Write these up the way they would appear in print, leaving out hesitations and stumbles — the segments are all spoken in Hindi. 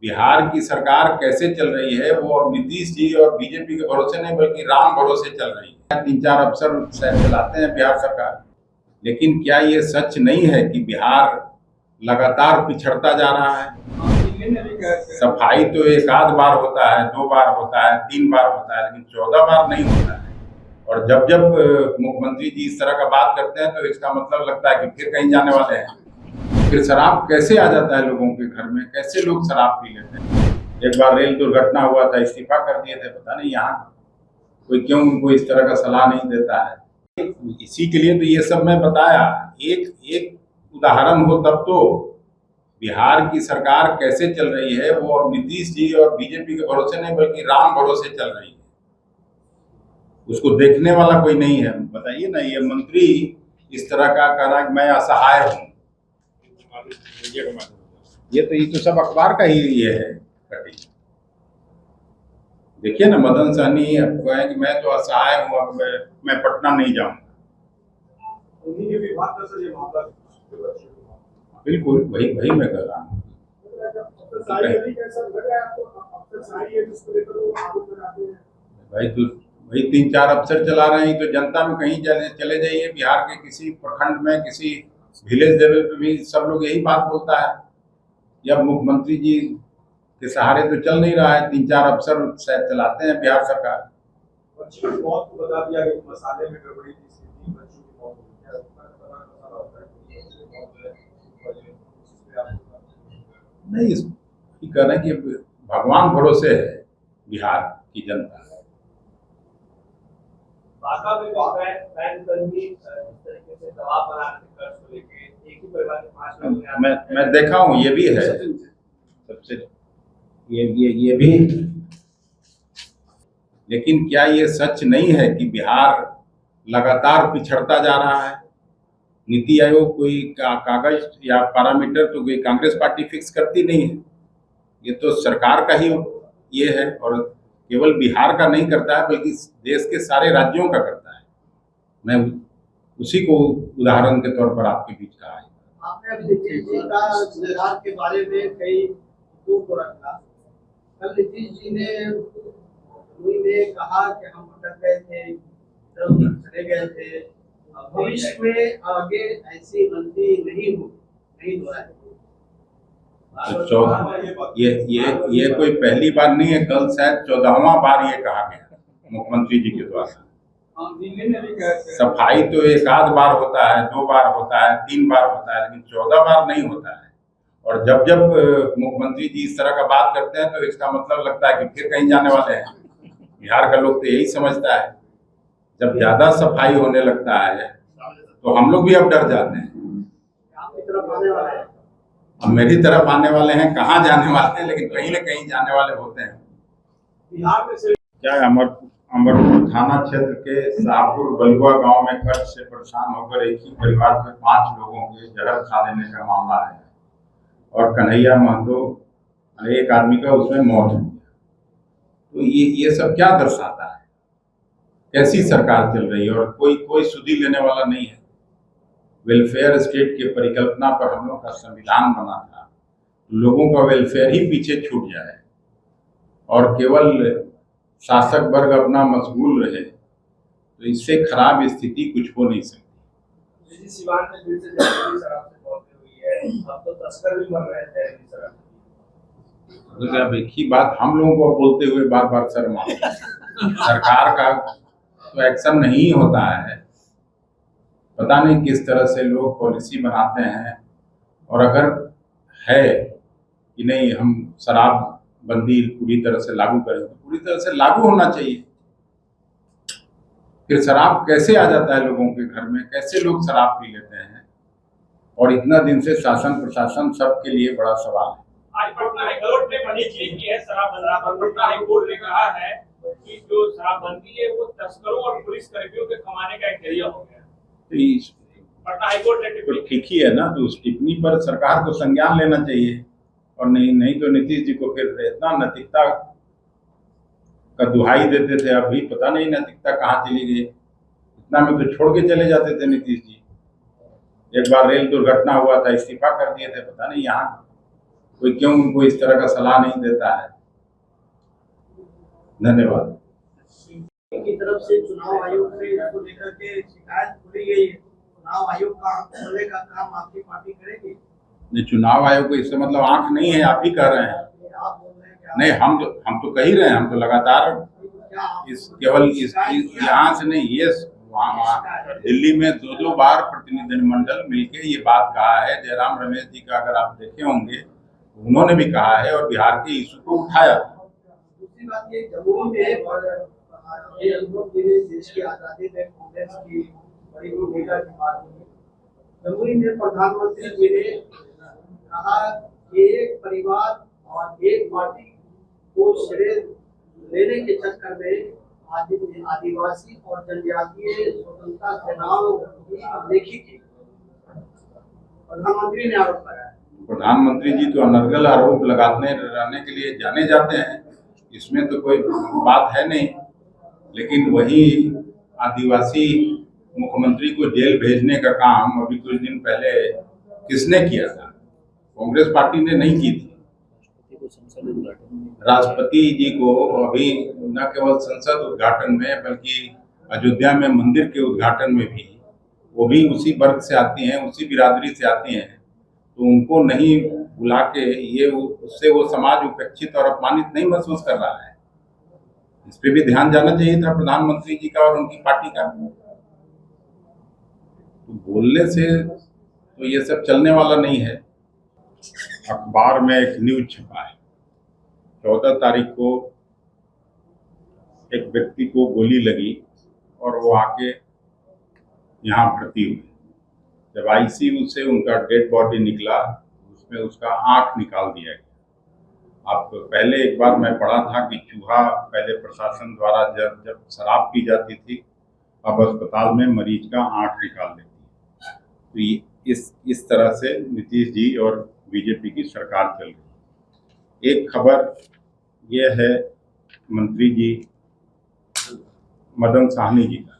बिहार की सरकार कैसे चल रही है वो अब नीतीश जी और बीजेपी के भरोसे नहीं बल्कि राम भरोसे चल रही है। 3-4 अफसर शायद चलाते हैं बिहार सरकार, लेकिन क्या ये सच नहीं है कि बिहार लगातार पिछड़ता जा रहा है? सफाई तो एक आध बार होता है, 2 बार होता है, 3 बार होता है, लेकिन 14 बार नहीं होता है। और जब जब मुख्यमंत्री जी इस तरह का बात करते हैं तो इसका मतलब लगता है कि फिर कहीं जाने वाले हैं। फिर शराब कैसे आ जाता है लोगों के घर में, कैसे लोग शराब पी लेते हैं? एक बार रेल दुर्घटना हुआ था, इस्तीफा कर दिए थे, पता नहीं यहाँ कोई क्यों उनको इस तरह का सलाह नहीं देता है। इसी के लिए तो ये सब मैं बताया, एक एक उदाहरण हो तब तो। बिहार की सरकार कैसे चल रही है वो अब नीतीश जी और बीजेपी के भरोसे नहीं बल्कि राम भरोसे चल रही है। उसको देखने वाला कोई नहीं है। बताइए ना, ये मंत्री इस तरह का कह रहा है कि मैं असहाय हूँ। ये तो सब अखबार का ही ये है कटिंग। देखिए ना, मदन सहनी अब कहें कि मैं तो असहाय हूँ, अब मैं पटना नहीं जाऊंगा। बिल्कुल वही वही मैं कह रहा हूँ। भाई तो वही 3-4 अफसर चला रहे हैं, तो जनता में कहीं चले जाइए, बिहार के किसी प्रखंड में, किसी विलेज लेवल पे भी सब लोग यही बात बोलता है। जब मुख्यमंत्री जी के सहारे तो चल नहीं रहा है, 3-4 अफसर शायद चलाते हैं बिहार सरकार। बच्चों की मौत को बता दिया कि मसाले में गड़बड़ी थी, बच्चों की मौत हो गई। नहीं, कह रहे हैं कि भगवान भरोसे है बिहार की जनता। मैं देखा हूँ, ये भी है सबसे, ये भी। लेकिन क्या ये सच नहीं है कि बिहार लगातार पिछड़ता जा रहा है? नीति आयोग कोई कागज या पैरामीटर तो कोई कांग्रेस पार्टी फिक्स करती नहीं है, ये तो सरकार का ही ये है। और केवल बिहार का नहीं करता है बल्कि देश के सारे राज्यों का करता है। मैं उसी को उदाहरण के तौर पर आपके बीच कहा है। आपने अभी नीतीश जी का गुजरात के बारे में कई मुद्दों को रखा। कल नीतीश जी ने कहा कि हम भटक गए थे, चले गए थे, भविष्य में आगे ऐसी गलती नहीं दोहराएंगे। तो ये कोई पहली बार नहीं है, कल शायद 14वां बार ये कहा गया मुख्यमंत्री जी के द्वारा। सफाई तो एक आध बार होता है, 2 बार होता है, 3 बार होता है, लेकिन 14 बार नहीं होता है। और जब जब मुख्यमंत्री जी इस तरह का बात करते हैं तो इसका मतलब लगता है कि फिर कहीं जाने वाले हैं। बिहार का लोग तो यही समझता है। जब ज्यादा सफाई होने लगता है तो हम लोग भी अब डर जाते हैं। अब मेरी तरफ आने वाले हैं, कहाँ जाने वाले हैं, लेकिन कहीं न कहीं जाने वाले होते हैं। बिहार में से क्या अमरपुर थाना क्षेत्र के शाहपुर बलुआ गांव में कर्ज से परेशान होकर एक ही परिवार के 5 लोगों के जहर खा लेने का मामला है और कन्हैया महतो एक आदमी का उसमें मौत हो गया। तो ये सब क्या दर्शाता है? कैसी सरकार चल रही है? और कोई सुधी लेने वाला नहीं है। वेलफेयर स्टेट की परिकल्पना पर हम लोग का संविधान बना था, लोगों का वेलफेयर ही पीछे छूट जाए और केवल शासक वर्ग अपना मशगूल रहे, तो इससे खराब स्थिति कुछ हो नहीं सकती। सिवान में फिर से जहरीली शराब से मौत हुई है, अब तो तस्कर भी मर रहे हैं जहरीली शराब। तो अब एक ही बात हम लोगों को बोलते हुए बार बार शर्म आती है। सरकार का तो एक्शन नहीं होता है। पता नहीं किस तरह से लोग पॉलिसी बनाते हैं, और अगर है कि नहीं हम शराब बंदी पूरी तरह से लागू करें तो पूरी तरह से लागू होना चाहिए। फिर शराब कैसे आ जाता है लोगों के घर में, कैसे लोग शराब पी लेते हैं? और इतना दिन से शासन प्रशासन सबके लिए बड़ा सवाल है। आज पटना हाईकोर्ट ने बड़ी चीज की है शराब। पटना हाईकोर्ट ने कहा है कि जो शराबबंदी है वो तस्करों और पुलिस कर्मियों के कमाने का एक जरिया हो गया। पटना हाईकोर्ट ने तो ठीक ही है ना, तो उस टिप्पणी पर सरकार को संज्ञान लेना चाहिए। और नहीं तो नीतीश जी को फिर इतना नैतिकता का दुहाई देते थे, अभी पता नहीं नैतिकता कहाँ चली गई। इतना में तो छोड़ के चले जाते थे नीतीश जी। एक बार रेल दुर्घटना हुआ था, इस्तीफा कर दिए थे, पता नहीं यहाँ कोई क्यों उनको इस तरह का सलाह नहीं देता है। धन्यवाद। की तरफ से चुनाव आयोग से इसको लेकर के शिकायत खुली गई है, चुनाव आयोग का आंख खोलने का काम आपकी पार्टी करेगी? नहीं, चुनाव आयोग को इससे मतलब आंख नहीं है, आप ही कह रहे हैं। आप बोल रहे हैं क्या? नहीं, हम तो कह ही रहे हैं, हम तो लगातार केवल यहाँ से नहीं, ये वहाँ दिल्ली में 2 बार प्रतिनिधिमंडल मिलके ये बात कहा है। जयराम रमेश जी का अगर आप देखे होंगे, उन्होंने भी कहा है और बिहार के इशू को उठाया। दूसरी बात ये, जमुई में और ये अनुभव मेरे देश की आजादी में कांग्रेस की बड़ी भूमिका की बात हुई। जमुई में प्रधानमंत्री जी ने कहा कि एक परिवार और एक पार्टी को श्रेय लेने के चक्कर में आदिवासी और जनजातीय स्वतंत्रता सेनाओं की अनदेखी की, प्रधानमंत्री ने आरोप लगाया। प्रधानमंत्री जी तो अनर्गल आरोप लगाने रहने के लिए जाने जाते हैं, इसमें तो कोई बात है नहीं। लेकिन वही आदिवासी मुख्यमंत्री को जेल भेजने का काम अभी कुछ दिन पहले किसने किया था? कांग्रेस पार्टी ने नहीं की थी। राष्ट्रपति जी को अभी न केवल संसद उद्घाटन में बल्कि अयोध्या में मंदिर के उद्घाटन में भी वो भी उसी वर्ग से आती हैं, उसी बिरादरी से आती हैं, तो उनको नहीं बुला के ये उससे वो समाज उपेक्षित और अपमानित नहीं महसूस कर रहा है। इस पे भी ध्यान जाना चाहिए था प्रधानमंत्री जी का और उनकी पार्टी का। तो बोलने से तो ये सब चलने वाला नहीं है। अखबार में एक न्यूज छपा है, 14 तारीख को एक व्यक्ति को गोली लगी और वो आके यहाँ भर्ती हुए। जब आईसीयू से उनका डेड बॉडी निकला, उसमें उसका आंख निकाल दिया गया। आप पहले एक बार मैं पढ़ा था कि चूहा पहले प्रशासन द्वारा जब शराब पी जाती थी, अब अस्पताल में मरीज का आंख निकाल देती है। तो इस तरह से नीतीश जी और बीजेपी की सरकार चल रही है। एक खबर यह है मंत्री जी मदन साहनी जी का,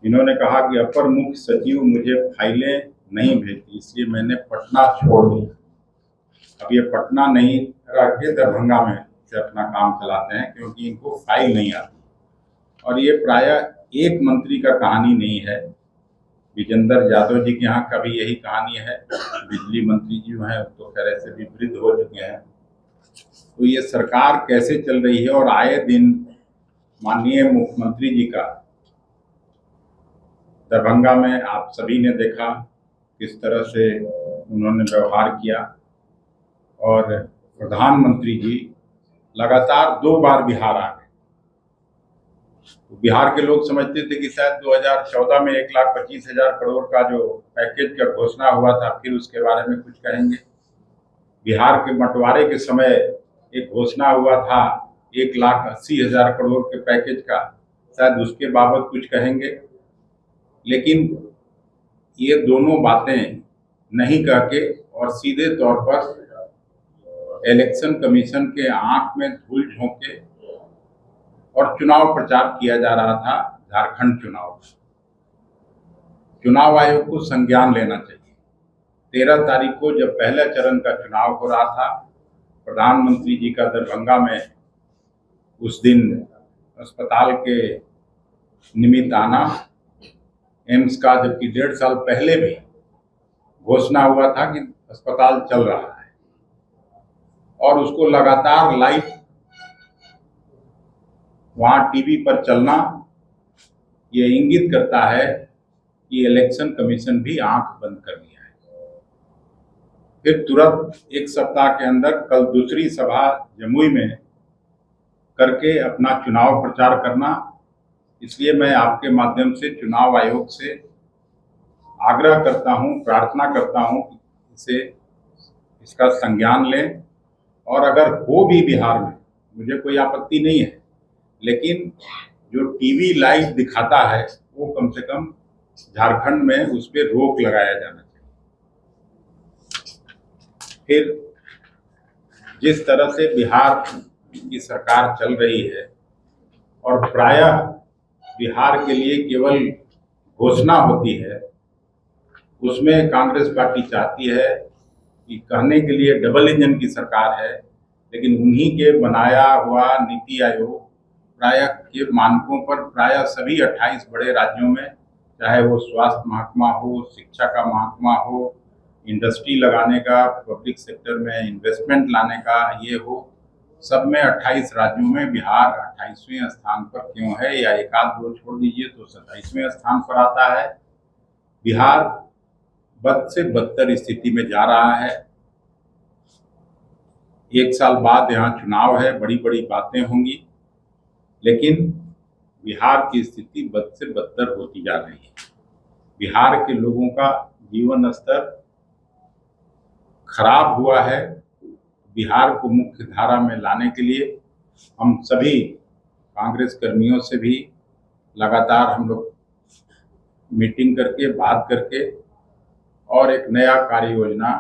इन्होंने कहा कि अपर मुख्य सचिव मुझे फाइलें नहीं भेजती, इसलिए मैंने पटना छोड़ दिया। अब ये पटना नहीं रह के दरभंगा में से अपना काम चलाते हैं क्योंकि इनको फाइल नहीं आती। और ये प्रायः एक मंत्री का कहानी नहीं है, विजेंद्र यादव जी के यहाँ का भी यही कहानी है। बिजली मंत्री जी हैं तो खैर ऐसे भी वृद्ध हो चुके हैं। तो ये सरकार कैसे चल रही है, और आए दिन माननीय मुख्यमंत्री जी का दरभंगा में आप सभी ने देखा किस तरह से उन्होंने व्यवहार किया। और प्रधानमंत्री जी लगातार 2 बार बिहार आ गए। तो बिहार के लोग समझते थे कि शायद 2014 में 1,25,000 करोड़ का जो पैकेज का घोषणा हुआ था, फिर उसके बारे में कुछ कहेंगे। बिहार के बंटवारे के समय एक घोषणा हुआ था 1,80,000 करोड़ के पैकेज का, शायद उसके बाबत कुछ कहेंगे। लेकिन ये दोनों बातें नहीं कह के और सीधे तौर पर इलेक्शन कमीशन के आंख में धूल झोंके और चुनाव प्रचार किया जा रहा था। झारखंड चुनाव आयोग को संज्ञान लेना चाहिए। 13 तारीख को जब पहले चरण का चुनाव हो रहा था, प्रधानमंत्री जी का दरभंगा में उस दिन अस्पताल के निमित्त आना, एम्स का, जबकि 1.5 साल पहले भी घोषणा हुआ था कि अस्पताल चल रहा है, और उसको लगातार लाइव वहाँ टीवी पर चलना ये इंगित करता है कि इलेक्शन कमीशन भी आंख बंद कर लिया है। फिर तुरंत 1 सप्ताह के अंदर कल दूसरी सभा जमुई में करके अपना चुनाव प्रचार करना। इसलिए मैं आपके माध्यम से चुनाव आयोग से आग्रह करता हूं, प्रार्थना करता हूं कि इसे इसका संज्ञान लें। और अगर हो भी बिहार में, मुझे कोई आपत्ति नहीं है, लेकिन जो टीवी लाइव दिखाता है वो कम से कम झारखंड में उस पर रोक लगाया जाना चाहिए। फिर जिस तरह से बिहार की सरकार चल रही है, और प्रायः बिहार के लिए केवल घोषणा होती है, उसमें कांग्रेस पार्टी चाहती है कि कहने के लिए डबल इंजन की सरकार है, लेकिन उन्हीं के बनाया हुआ नीति आयोग प्राय के मानकों पर प्राय सभी 28 बड़े राज्यों में, चाहे वो स्वास्थ्य महकमा हो, शिक्षा का महकमा हो, इंडस्ट्री लगाने का, पब्लिक सेक्टर में इन्वेस्टमेंट लाने का ये हो, सब में 28 राज्यों में बिहार 28वें स्थान पर क्यों है, या एक आध दो छोड़ दीजिए तो 27वें स्थान पर आता है। बिहार बद से बदतर स्थिति में जा रहा है। एक साल बाद यहाँ चुनाव है, बड़ी बड़ी बातें होंगी, लेकिन बिहार की स्थिति बद से बदतर होती जा रही है। बिहार के लोगों का जीवन स्तर खराब हुआ है। बिहार को मुख्य धारा में लाने के लिए हम सभी कांग्रेस कर्मियों से भी लगातार हम लोग मीटिंग करके, बात करके और एक नया कार्य योजना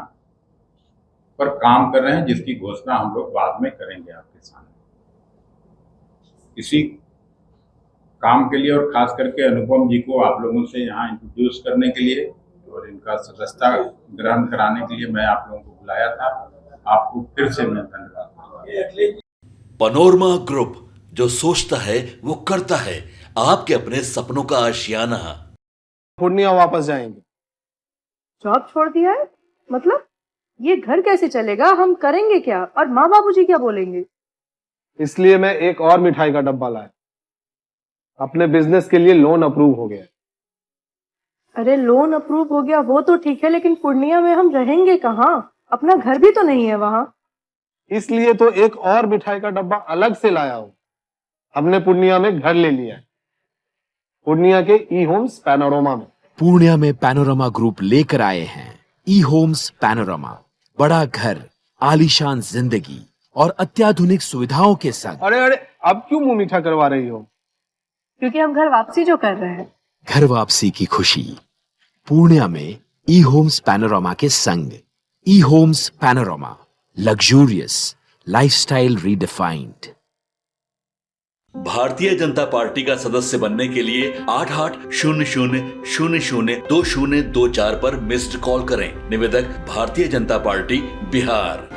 पर काम कर रहे हैं, जिसकी घोषणा हम लोग बाद में करेंगे आपके सामने। इसी काम के लिए और खास करके अनुपम जी को आप लोगों से यहाँ इंट्रोड्यूस करने के लिए और इनका सदस्यता ग्रहण कराने के लिए मैं आप लोगों को बुलाया था। आपको फिर से मैं धन्यवाद। पैनोरमा ग्रुप, जो सोचता है वो करता है। आपके अपने सपनों का आशियाना। पूर्णिया वापस जाएंगे। जॉब छोड़ दिया है? मतलब ये घर कैसे चलेगा? हम करेंगे क्या? और माँ बाबूजी क्या बोलेंगे? इसलिए मैं एक और मिठाई का डब्बा लाया। अपने बिजनेस के लिए लोन अप्रूव हो गया। अरे लोन अप्रूव हो गया वो तो ठीक है, लेकिन पूर्णिया में हम रहेंगे कहाँ? अपना घर भी तो नहीं है वहाँ। इसलिए तो एक और मिठाई का डब्बा अलग से लाया हूँ। हमने पूर्णिया में घर ले लिया है, पूर्णिया के ई होम्स पैनोरमा में। पूर्णिया में पैनोरमा ग्रुप लेकर आए हैं ई होम्स पैनोरमा। बड़ा घर, आलीशान जिंदगी और अत्याधुनिक सुविधाओं के संग। अरे अरे, अब क्यों मुंह मीठा करवा रही हो? क्योंकि हम घर वापसी जो कर रहे हैं। घर वापसी की खुशी पूर्णिया में ई होम्स पैनोरमा के संग। E homes panorama, luxurious lifestyle redefined. Bharatiya Janata party का सदस्य बनने के लिए 8800002024 पर मिस्ड कॉल करें। निवेदक भारतीय जनता पार्टी बिहार।